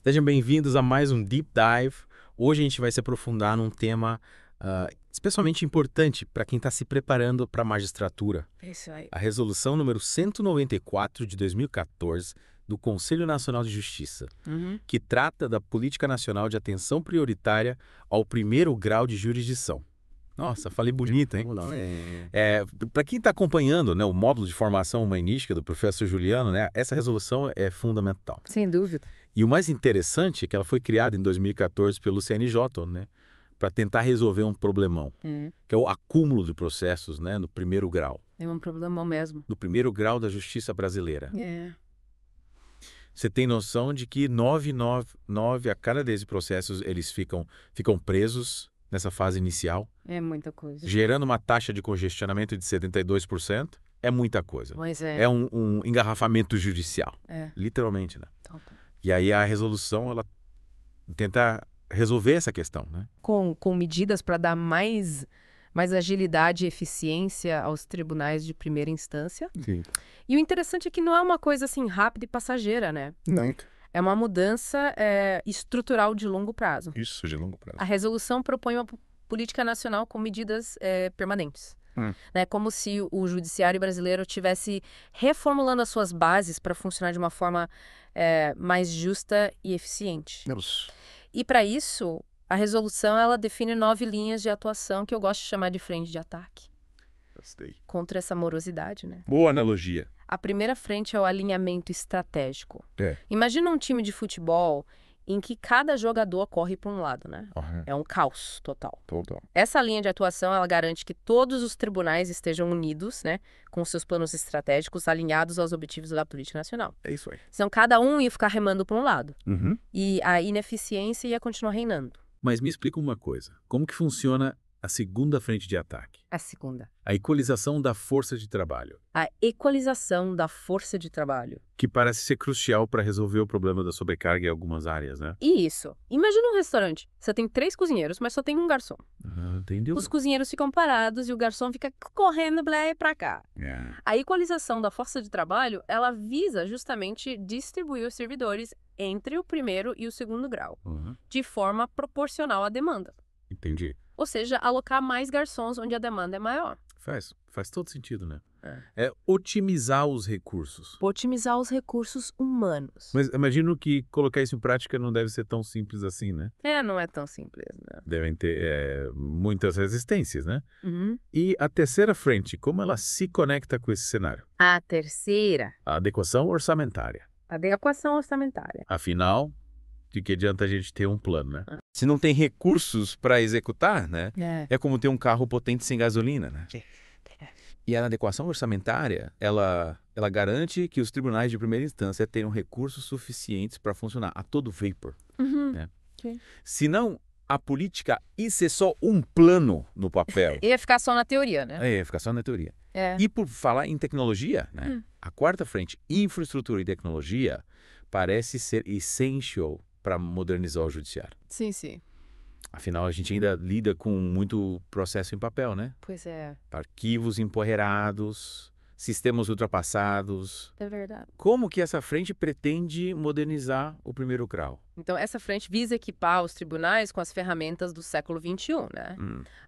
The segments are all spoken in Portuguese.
Sejam bem-vindos a mais um Deep Dive. Hoje a gente vai se aprofundar num tema especialmente importante para quem está se preparando para a magistratura. Isso aí. A Resolução número 194 de 2014 do Conselho Nacional de Justiça, que trata da Política Nacional de Atenção Prioritária ao Primeiro Grau de Jurisdição. Nossa, falei bonito, hein? Para quem está acompanhando, né, o módulo de formação humanística do professor Juliano, né, essa resolução é fundamental. Sem dúvida. E o mais interessante é que ela foi criada em 2014 pelo CNJ, né, para tentar resolver um problemão, que é o acúmulo de processos, né, no primeiro grau. É um problemão mesmo. No primeiro grau da justiça brasileira. É. Você tem noção de que 9 a cada 10 processos eles ficam presos nessa fase inicial, É muita coisa. gerando uma taxa de congestionamento de 72%. É muita coisa. Mas é. É um engarrafamento judicial, literalmente, né? Então, E aí a resolução, ela tenta resolver essa questão, né? com medidas para dar mais agilidade e eficiência aos tribunais de primeira instância. Sim. E o interessante é que não é uma coisa assim rápida e passageira, né? Não. É uma mudança estrutural de longo prazo. Isso, de longo prazo. A resolução propõe uma política nacional com medidas permanentes. Né, como se o judiciário brasileiro estivesse reformulando as suas bases para funcionar de uma forma mais justa e eficiente. E para isso, a resolução ela define 9 linhas de atuação que eu gosto de chamar de frente de ataque Gostei. contra essa morosidade, né? Boa analogia. A primeira frente é o alinhamento estratégico. É. Imagina um time de futebol em que cada jogador corre para um lado, né? É um caos total. Total. Essa linha de atuação, ela garante que todos os tribunais estejam unidos, né, com seus planos estratégicos alinhados aos objetivos da política nacional. É isso aí. Senão cada um ia ficar remando para um lado. Uhum. E a ineficiência ia continuar reinando. Mas me explica uma coisa. Como que funciona a segunda frente de ataque? A segunda. A equalização da força de trabalho, A equalização da força de trabalho. que parece ser crucial para resolver o problema da sobrecarga em algumas áreas, né? E isso. Imagina um restaurante. Você tem 3 cozinheiros, mas só tem um garçom. Entendeu? Os cozinheiros ficam parados e o garçom fica correndo pra cá. A equalização da força de trabalho, ela visa justamente distribuir os servidores entre o primeiro e o segundo grau, de forma proporcional à demanda. Entendi. Ou seja, alocar mais garçons onde a demanda é maior. Faz todo sentido, né? É otimizar os recursos. Otimizar os recursos humanos. Mas imagino que colocar isso em prática não deve ser tão simples assim, né? Não é tão simples, né? Devem ter muitas resistências, né? E a terceira frente, como ela se conecta com esse cenário? A terceira, A adequação orçamentária. adequação orçamentária. Afinal, de que adianta a gente ter um plano, né? Se não tem recursos para executar, né? É como ter um carro potente sem gasolina, né? E a adequação orçamentária, ela garante que os tribunais de primeira instância tenham recursos suficientes para funcionar a todo vapor. Né? Senão, a política ia ser só um plano no papel. Ia ficar só na teoria, né? Ia ficar só na teoria. E por falar em tecnologia, né? A quarta frente, infraestrutura e tecnologia, parece ser essential para modernizar o judiciário. Sim, sim. Afinal, a gente ainda lida com muito processo em papel, né? Pois é. Arquivos empoeirados, sistemas ultrapassados. É verdade. Como que essa frente pretende modernizar o primeiro grau? Então, essa frente visa equipar os tribunais com as ferramentas do século XXI, né?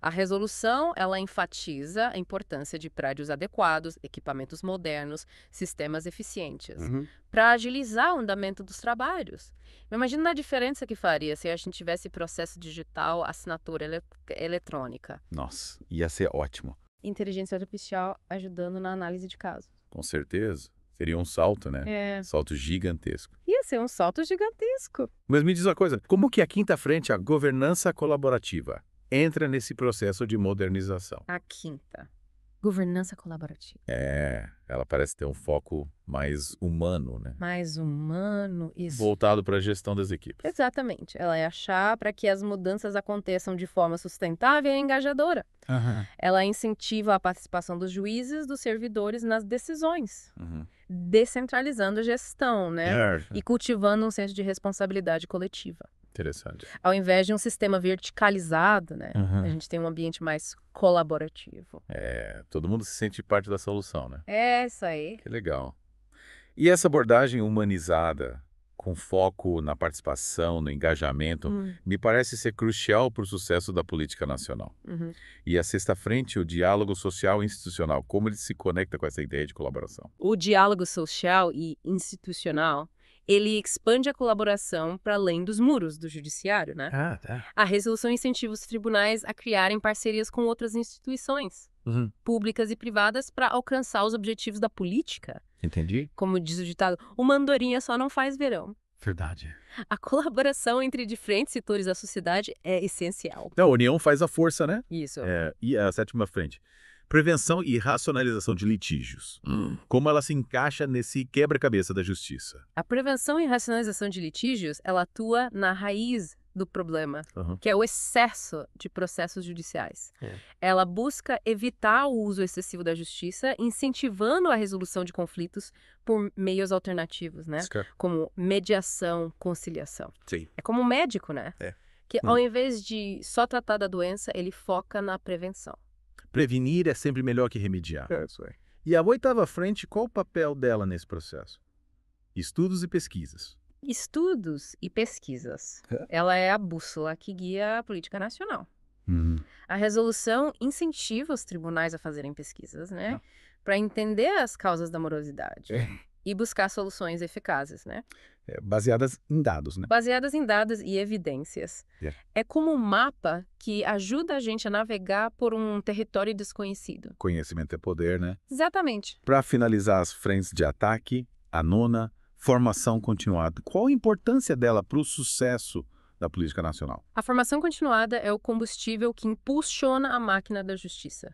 A resolução, ela enfatiza a importância de prédios adequados, equipamentos modernos, sistemas eficientes, para agilizar o andamento dos trabalhos. Imagina a diferença que faria se a gente tivesse processo digital, assinatura eletrônica. Nossa, ia ser ótimo. Inteligência artificial ajudando na análise de casos. Com certeza. Seria um salto, né? Salto gigantesco. Ia ser um salto gigantesco. Mas me diz uma coisa, como que a quinta frente, a governança colaborativa, entra nesse processo de modernização? A quinta. Governança colaborativa. Ela parece ter um foco mais humano, né? Mais humano, isso. Voltado para a gestão das equipes. Exatamente. Ela é a chave para que as mudanças aconteçam de forma sustentável e engajadora. Ela incentiva a participação dos juízes, dos servidores nas decisões, descentralizando a gestão, né? E cultivando um senso de responsabilidade coletiva. Interessante. Ao invés de um sistema verticalizado, né? A gente tem um ambiente mais colaborativo. Todo mundo se sente parte da solução, né? É isso aí. Que legal. E essa abordagem humanizada com foco na participação, no engajamento, me parece ser crucial para o sucesso da política nacional. E a sexta frente, o diálogo social e institucional, como ele se conecta com essa ideia de colaboração? O diálogo social e institucional, ele expande a colaboração para além dos muros do judiciário, né? A resolução incentiva os tribunais a criarem parcerias com outras instituições, públicas e privadas, para alcançar os objetivos da política. Entendi. Como diz o ditado, uma andorinha só não faz verão. Verdade. A colaboração entre diferentes setores da sociedade é essencial. Então, a união faz a força, né? Isso. E a sétima frente. Prevenção e racionalização de litígios. Como ela se encaixa nesse quebra-cabeça da justiça? A prevenção e racionalização de litígios, ela atua na raiz do problema, que é o excesso de processos judiciais. Ela busca evitar o uso excessivo da justiça, incentivando a resolução de conflitos por meios alternativos, né? Como mediação, conciliação. Sim. É como um médico, né? Que ao invés de só tratar da doença, ele foca na prevenção. Prevenir é sempre melhor que remediar. Isso é. E a oitava frente, qual o papel dela nesse processo? Estudos e pesquisas. Estudos e pesquisas. Ela é a bússola que guia a política nacional. A resolução incentiva os tribunais a fazerem pesquisas, né? Para entender as causas da morosidade e buscar soluções eficazes, né? Baseadas em dados, né? Baseadas em dados e evidências. É como um mapa que ajuda a gente a navegar por um território desconhecido. Conhecimento é poder, né? Exatamente. Para finalizar as frentes de ataque, a nona, formação continuada. Qual a importância dela para o sucesso da política nacional? A formação continuada é o combustível que impulsiona a máquina da justiça.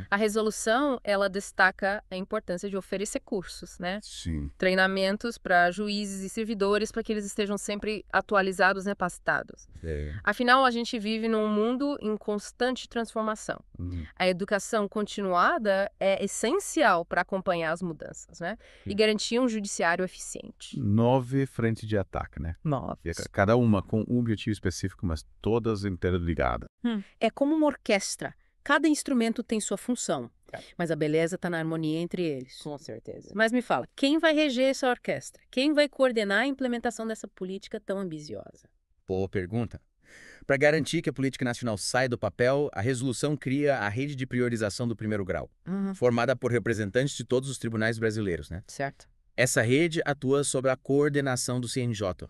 A resolução, ela destaca a importância de oferecer cursos, né? Sim. Treinamentos para juízes e servidores para que eles estejam sempre atualizados e capacitados. Afinal, a gente vive num mundo em constante transformação. A educação continuada é essencial para acompanhar as mudanças, né? E garantir um judiciário eficiente. 9 frentes de ataque, né? 9. Cada uma com um objetivo específico, mas todas interligadas. É como uma orquestra. Cada instrumento tem sua função, mas a beleza está na harmonia entre eles. Com certeza. Mas me fala, quem vai reger essa orquestra? Quem vai coordenar a implementação dessa política tão ambiciosa? Boa pergunta. Para garantir que a política nacional saia do papel, a resolução cria a rede de priorização do primeiro grau, formada por representantes de todos os tribunais brasileiros, né? Certo. Essa rede atua sob a coordenação do CNJ.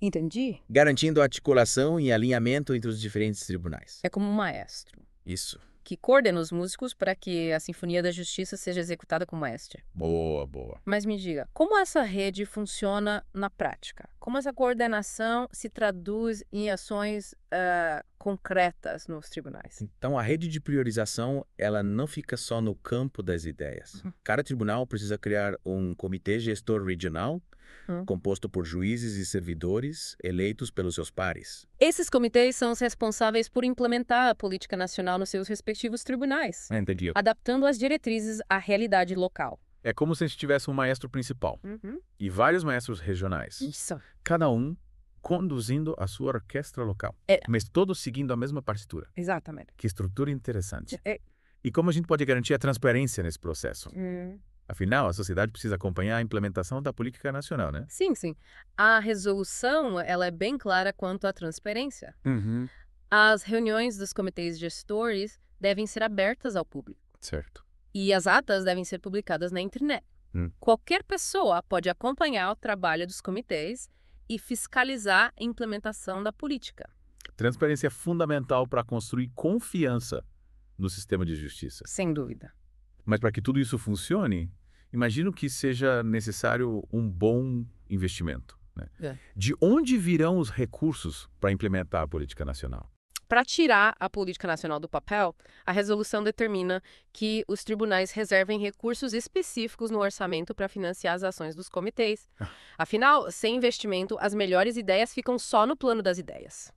Entendi. Garantindo a articulação e alinhamento entre os diferentes tribunais. É como um maestro. Isso. Que coordena os músicos para que a Sinfonia da Justiça seja executada com maestria. Boa. Mas me diga, como essa rede funciona na prática? Como essa coordenação se traduz em ações concretas nos tribunais? Então, a rede de priorização, ela não fica só no campo das ideias. Cada tribunal precisa criar um comitê gestor regional, composto por juízes e servidores eleitos pelos seus pares. Esses comitês são os responsáveis por implementar a política nacional nos seus respectivos tribunais, Entendi. adaptando as diretrizes à realidade local. É como se a gente tivesse um maestro principal e vários maestros regionais. Isso. Cada um conduzindo a sua orquestra local, mas todos seguindo a mesma partitura. Exatamente. Que estrutura interessante. E como a gente pode garantir a transparência nesse processo? Afinal, a sociedade precisa acompanhar a implementação da política nacional, né? Sim. A resolução, ela é bem clara quanto à transparência. As reuniões dos comitês gestores devem ser abertas ao público. Certo. E as atas devem ser publicadas na internet. Qualquer pessoa pode acompanhar o trabalho dos comitês e fiscalizar a implementação da política. Transparência é fundamental para construir confiança no sistema de justiça. Sem dúvida. Mas para que tudo isso funcione, imagino que seja necessário um bom investimento, né? De onde virão os recursos para implementar a política nacional? Para tirar a política nacional do papel, a resolução determina que os tribunais reservem recursos específicos no orçamento para financiar as ações dos comitês. Afinal, sem investimento, as melhores ideias ficam só no plano das ideias.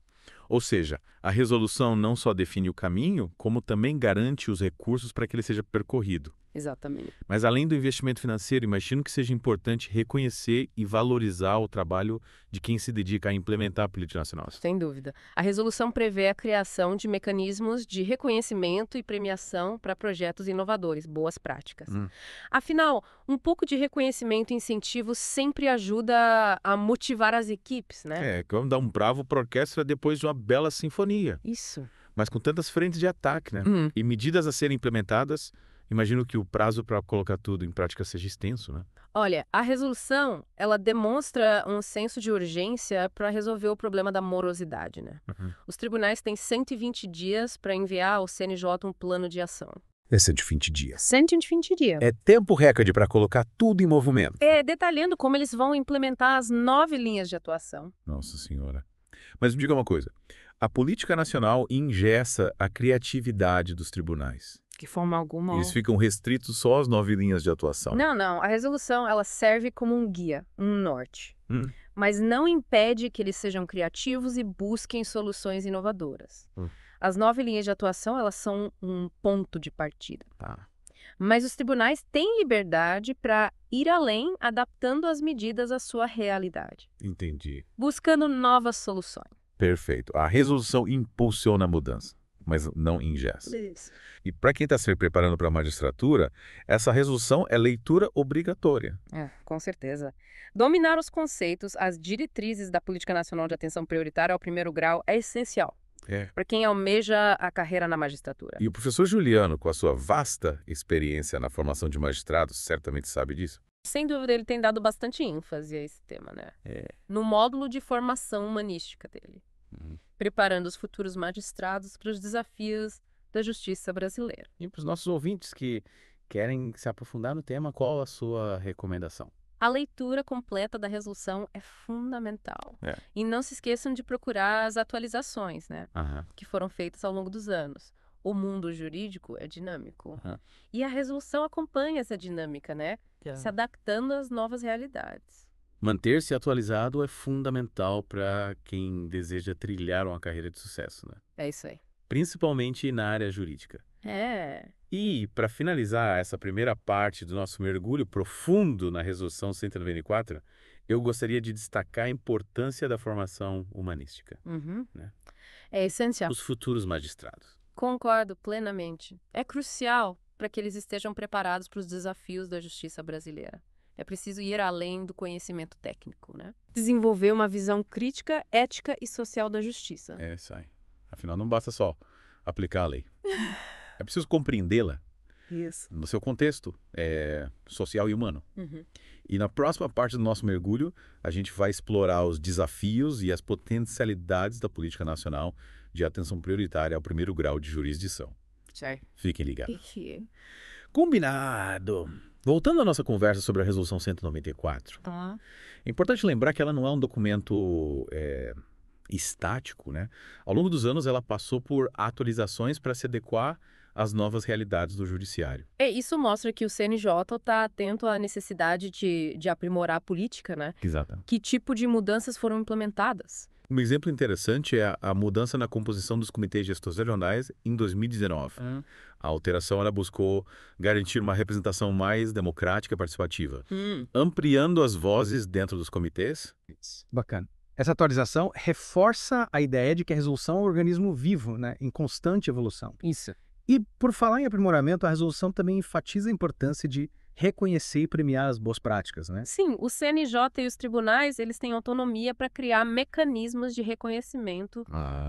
Ou seja, a resolução não só define o caminho, como também garante os recursos para que ele seja percorrido. Exatamente. Mas além do investimento financeiro, imagino que seja importante reconhecer e valorizar o trabalho de quem se dedica a implementar a política nacional. Sem dúvida. A resolução prevê a criação de mecanismos de reconhecimento e premiação para projetos inovadores, boas práticas. Afinal, um pouco de reconhecimento e incentivo sempre ajuda a motivar as equipes, né? É, que vamos dar um bravo para a orquestra depois de uma bela sinfonia. Isso. Mas com tantas frentes de ataque, né? E medidas a serem implementadas, imagino que o prazo para colocar tudo em prática seja extenso, né? Olha, a resolução, ela demonstra um senso de urgência para resolver o problema da morosidade, né? Os tribunais têm 120 dias para enviar ao CNJ um plano de ação. É 120 dias. 120 dias. É tempo recorde para colocar tudo em movimento. Detalhando como eles vão implementar as 9 linhas de atuação. Nossa Senhora. Mas me diga uma coisa. A política nacional engessa a criatividade dos tribunais. De forma alguma. Eles ficam restritos só às 9 linhas de atuação. Não. A resolução, ela serve como um guia, um norte. Mas não impede que eles sejam criativos e busquem soluções inovadoras. As 9 linhas de atuação, elas são um ponto de partida. Tá. Mas os tribunais têm liberdade para ir além, adaptando as medidas à sua realidade. Entendi. Buscando novas soluções. Perfeito. A resolução impulsiona a mudança, mas não engessa. Isso. E para quem está se preparando para a magistratura, essa resolução é leitura obrigatória. Com certeza. Dominar os conceitos, as diretrizes da Política Nacional de Atenção Prioritária ao primeiro grau é essencial para quem almeja a carreira na magistratura. E o professor Juliano, com a sua vasta experiência na formação de magistrados, certamente sabe disso. Sem dúvida, ele tem dado bastante ênfase a esse tema, né? No módulo de formação humanística dele. Preparando os futuros magistrados para os desafios da justiça brasileira. E para os nossos ouvintes que querem se aprofundar no tema, qual a sua recomendação? A leitura completa da resolução é fundamental. E não se esqueçam de procurar as atualizações, né? Que foram feitas ao longo dos anos. O mundo jurídico é dinâmico. E a resolução acompanha essa dinâmica, né? Se adaptando às novas realidades. Manter-se atualizado é fundamental para quem deseja trilhar uma carreira de sucesso, né? É isso aí. Principalmente na área jurídica. E, para finalizar essa primeira parte do nosso mergulho profundo na Resolução 194, eu gostaria de destacar a importância da formação humanística. Né? É essencial. Os futuros magistrados. Concordo plenamente. É crucial para que eles estejam preparados para os desafios da justiça brasileira. É preciso ir além do conhecimento técnico, né? Desenvolver uma visão crítica, ética e social da justiça. Isso aí. Afinal, não basta só aplicar a lei. É preciso compreendê-la no seu contexto social e humano. E na próxima parte do nosso mergulho, a gente vai explorar os desafios e as potencialidades da política nacional de atenção prioritária ao primeiro grau de jurisdição. Fiquem ligados. Combinado! Voltando à nossa conversa sobre a Resolução 194, é importante lembrar que ela não é um documento estático, né? Ao longo dos anos, ela passou por atualizações para se adequar às novas realidades do judiciário. Isso mostra que o CNJ está atento à necessidade de aprimorar a política, né? Exato. Que tipo de mudanças foram implementadas? Um exemplo interessante é a mudança na composição dos comitês gestores regionais em 2019. A alteração ela buscou garantir uma representação mais democrática e participativa, ampliando as vozes dentro dos comitês. Bacana. Essa atualização reforça a ideia de que a resolução é um organismo vivo, né, em constante evolução. Isso. E, por falar em aprimoramento, a resolução também enfatiza a importância de reconhecer e premiar as boas práticas, né? Sim, o CNJ e os tribunais, eles têm autonomia para criar mecanismos de reconhecimento,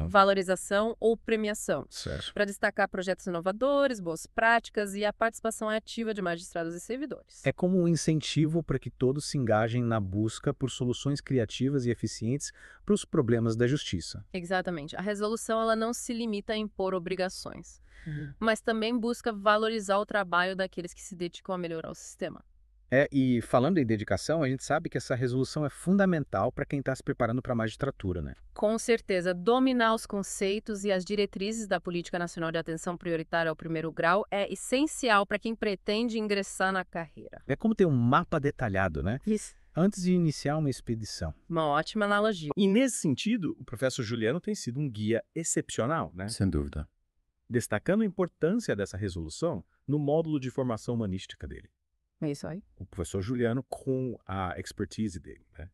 valorização ou premiação. Para destacar projetos inovadores, boas práticas e a participação ativa de magistrados e servidores. É como um incentivo para que todos se engajem na busca por soluções criativas e eficientes para os problemas da justiça. Exatamente. A resolução ela não se limita a impor obrigações, mas também busca valorizar o trabalho daqueles que se dedicam a melhorar o sistema. E falando em dedicação, a gente sabe que essa resolução é fundamental para quem está se preparando para a magistratura, né? Com certeza, dominar os conceitos e as diretrizes da Política Nacional de Atenção Prioritária ao primeiro grau é essencial para quem pretende ingressar na carreira. É como ter um mapa detalhado, né? Isso. Antes de iniciar uma expedição. Uma ótima analogia. E nesse sentido, o professor Juliano tem sido um guia excepcional, né? Sem dúvida. destacando a importância dessa resolução no módulo de formação humanística dele. É isso aí. O professor Juliano, com a expertise dele, né?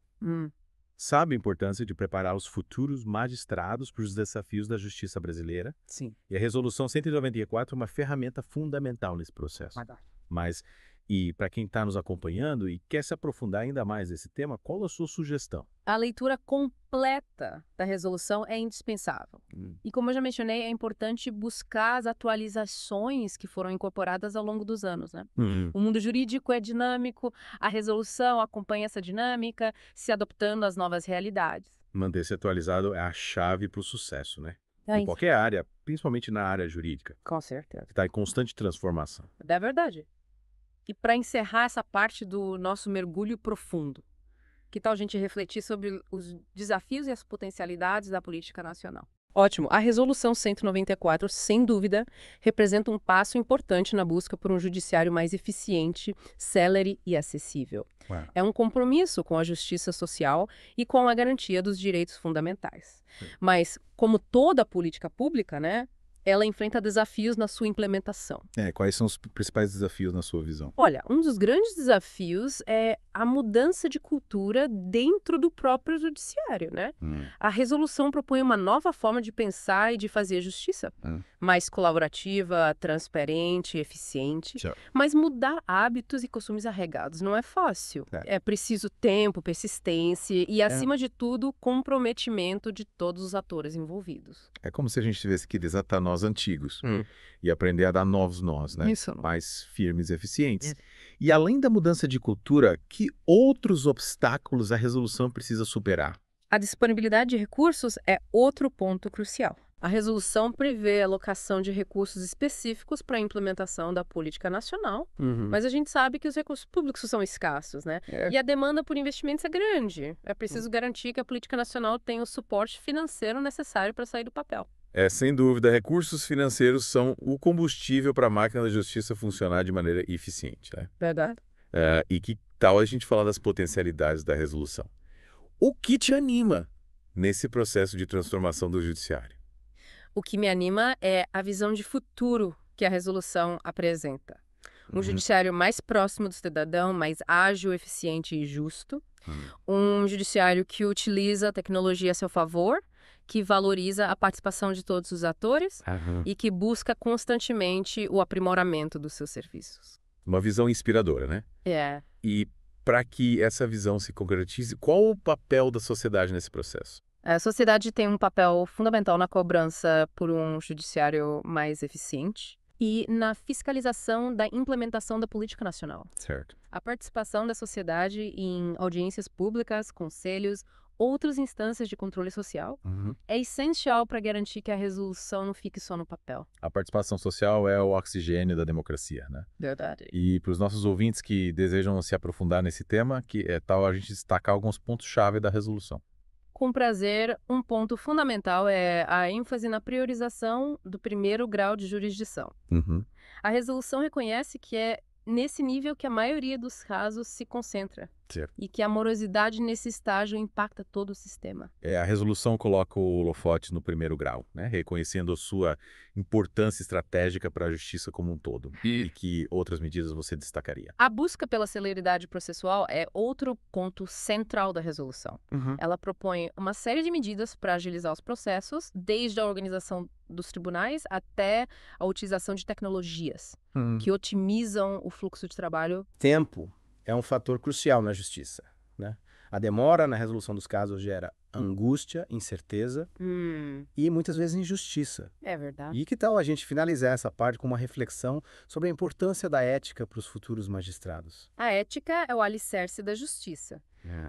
Sabe a importância de preparar os futuros magistrados para os desafios da justiça brasileira. Sim. E a Resolução 194 é uma ferramenta fundamental nesse processo. Mas, e para quem está nos acompanhando e quer se aprofundar ainda mais nesse tema, qual a sua sugestão? A leitura completa da resolução é indispensável. E como eu já mencionei, é importante buscar as atualizações que foram incorporadas ao longo dos anos, né? O mundo jurídico é dinâmico, a resolução acompanha essa dinâmica, se adaptando às novas realidades. Manter-se atualizado é a chave para o sucesso, né? Em qualquer área, principalmente na área jurídica. Com certeza. Que está em constante transformação. É verdade. E para encerrar essa parte do nosso mergulho profundo, que tal a gente refletir sobre os desafios e as potencialidades da política nacional? Ótimo. A Resolução 194, sem dúvida, representa um passo importante na busca por um judiciário mais eficiente, célere e acessível. É um compromisso com a justiça social e com a garantia dos direitos fundamentais. Mas, como toda política pública, né, ela enfrenta desafios na sua implementação. Quais são os principais desafios na sua visão? Olha, um dos grandes desafios é a mudança de cultura dentro do próprio judiciário, né? A resolução propõe uma nova forma de pensar e de fazer justiça, mais colaborativa, transparente, eficiente. Mas mudar hábitos e costumes arraigados não é fácil. É preciso tempo, persistência e, acima de tudo, comprometimento de todos os atores envolvidos. É como se a gente tivesse que desatar nós antigos e aprender a dar novos nós, né? Isso. Mais firmes e eficientes. E além da mudança de cultura, que outros obstáculos a resolução precisa superar? A disponibilidade de recursos é outro ponto crucial. A resolução prevê a alocação de recursos específicos para a implementação da política nacional, mas a gente sabe que os recursos públicos são escassos, né? E a demanda por investimentos é grande. É preciso garantir que a política nacional tenha o suporte financeiro necessário para sair do papel. Sem dúvida, recursos financeiros são o combustível para a máquina da justiça funcionar de maneira eficiente, né? Verdade. E que tal a gente falar das potencialidades da resolução? O que te anima nesse processo de transformação do judiciário? O que me anima é a visão de futuro que a resolução apresenta. Um judiciário mais próximo do cidadão, mais ágil, eficiente e justo. Um judiciário que utiliza a tecnologia a seu favor, que valoriza a participação de todos os atores e que busca constantemente o aprimoramento dos seus serviços. Uma visão inspiradora, né? E para que essa visão se concretize, qual o papel da sociedade nesse processo? A sociedade tem um papel fundamental na cobrança por um judiciário mais eficiente e na fiscalização da implementação da política nacional. Certo. A participação da sociedade em audiências públicas, conselhos, outras instâncias de controle social é essencial para garantir que a resolução não fique só no papel. A participação social é o oxigênio da democracia, né? Verdade. E para os nossos ouvintes que desejam se aprofundar nesse tema, que é tal a gente destacar alguns pontos-chave da resolução. Com prazer, um ponto fundamental é a ênfase na priorização do primeiro grau de jurisdição. A resolução reconhece que é nesse nível que a maioria dos casos se concentra. Certo. E que a morosidade nesse estágio impacta todo o sistema. A resolução coloca o holofote no primeiro grau, né? Reconhecendo a sua importância estratégica para a justiça como um todo. E que outras medidas você destacaria? A busca pela celeridade processual é outro ponto central da resolução. Ela propõe uma série de medidas para agilizar os processos, desde a organização dos tribunais até a utilização de tecnologias que otimizam o fluxo de trabalho. Tempo é um fator crucial na justiça, né? A demora na resolução dos casos gera angústia, incerteza e muitas vezes injustiça. É verdade. E que tal a gente finalizar essa parte com uma reflexão sobre a importância da ética para os futuros magistrados? A ética é o alicerce da justiça.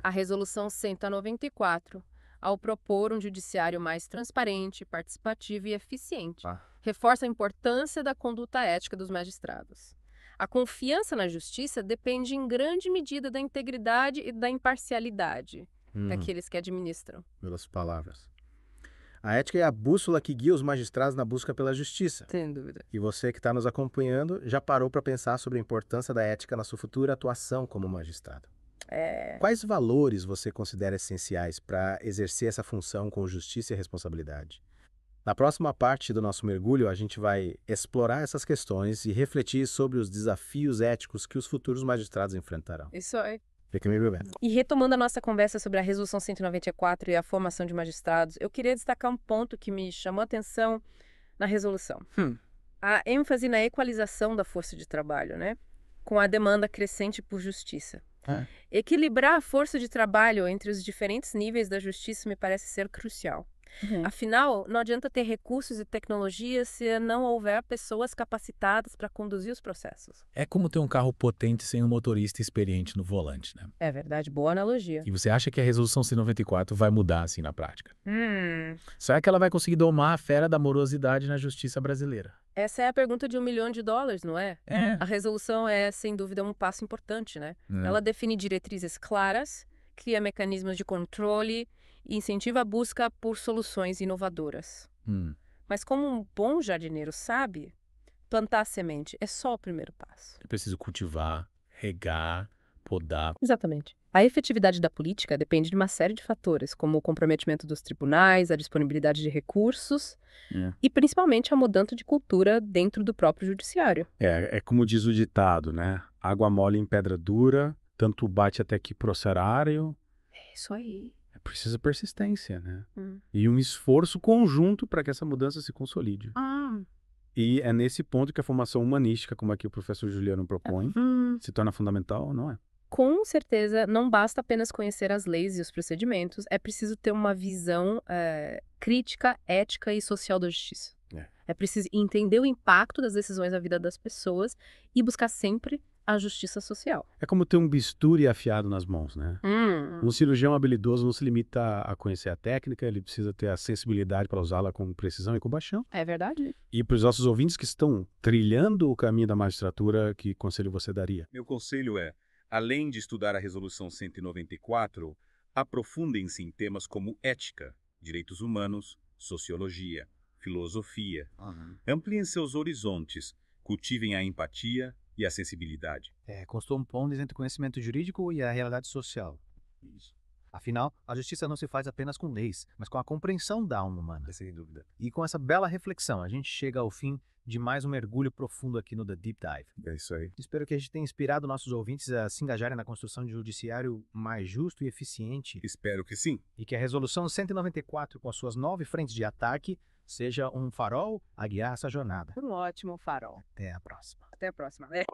A resolução 194, ao propor um judiciário mais transparente, participativo e eficiente, reforça a importância da conduta ética dos magistrados. A confiança na justiça depende em grande medida da integridade e da imparcialidade daqueles que administram. Pelas palavras. A ética é a bússola que guia os magistrados na busca pela justiça. Sem dúvida. E você que está nos acompanhando já parou para pensar sobre a importância da ética na sua futura atuação como magistrado? Quais valores você considera essenciais para exercer essa função com justiça e responsabilidade? Na próxima parte do nosso mergulho, a gente vai explorar essas questões e refletir sobre os desafios éticos que os futuros magistrados enfrentarão. Isso aí. Fica meio bem. E retomando a nossa conversa sobre a Resolução 194 e a formação de magistrados, eu queria destacar um ponto que me chamou a atenção na resolução. A ênfase na equalização da força de trabalho, né? Com a demanda crescente por justiça. Equilibrar a força de trabalho entre os diferentes níveis da justiça me parece ser crucial. Afinal, não adianta ter recursos e tecnologias se não houver pessoas capacitadas para conduzir os processos. É como ter um carro potente sem um motorista experiente no volante, né? É verdade, boa analogia. E você acha que a Resolução 194 vai mudar assim na prática? Será que ela vai conseguir domar a fera da morosidade na justiça brasileira? Essa é a pergunta de $1 milhão, não é? É. A resolução é, sem dúvida, um passo importante, né? Ela define diretrizes claras, cria mecanismos de controle e incentiva a busca por soluções inovadoras. Mas como um bom jardineiro sabe, plantar a semente é só o primeiro passo. É preciso cultivar, regar, podar. Exatamente. A efetividade da política depende de uma série de fatores, como o comprometimento dos tribunais, a disponibilidade de recursos e principalmente a mudança de cultura dentro do próprio judiciário. É como diz o ditado, né? Água mole em pedra dura, tanto bate até que procerário. É isso aí. Precisa persistência, né? E um esforço conjunto para que essa mudança se consolide. E é nesse ponto que a formação humanística, como aqui o professor Juliano propõe, se torna fundamental, não é? Com certeza, não basta apenas conhecer as leis e os procedimentos, é preciso ter uma visão crítica, ética e social da justiça. É preciso entender o impacto das decisões na vida das pessoas e buscar sempre a justiça social. É como ter um bisturi afiado nas mãos, né? Um cirurgião habilidoso não se limita a conhecer a técnica, ele precisa ter a sensibilidade para usá-la com precisão e compaixão. É verdade. E para os nossos ouvintes que estão trilhando o caminho da magistratura, que conselho você daria? Meu conselho é, além de estudar a Resolução 194, aprofundem-se em temas como ética, direitos humanos, sociologia, filosofia. Ampliem seus horizontes, cultivem a empatia e a sensibilidade. Construam pontes entre o conhecimento jurídico e a realidade social. Isso. Afinal, a justiça não se faz apenas com leis, mas com a compreensão da alma humana. Sem dúvida. E com essa bela reflexão, a gente chega ao fim de mais um mergulho profundo aqui no The Deep Dive. É isso aí. Espero que a gente tenha inspirado nossos ouvintes a se engajarem na construção de um judiciário mais justo e eficiente. Espero que sim. E que a Resolução 194, com as suas 9 frentes de ataque, seja um farol a guiar essa jornada. Um ótimo farol. Até a próxima. Até a próxima.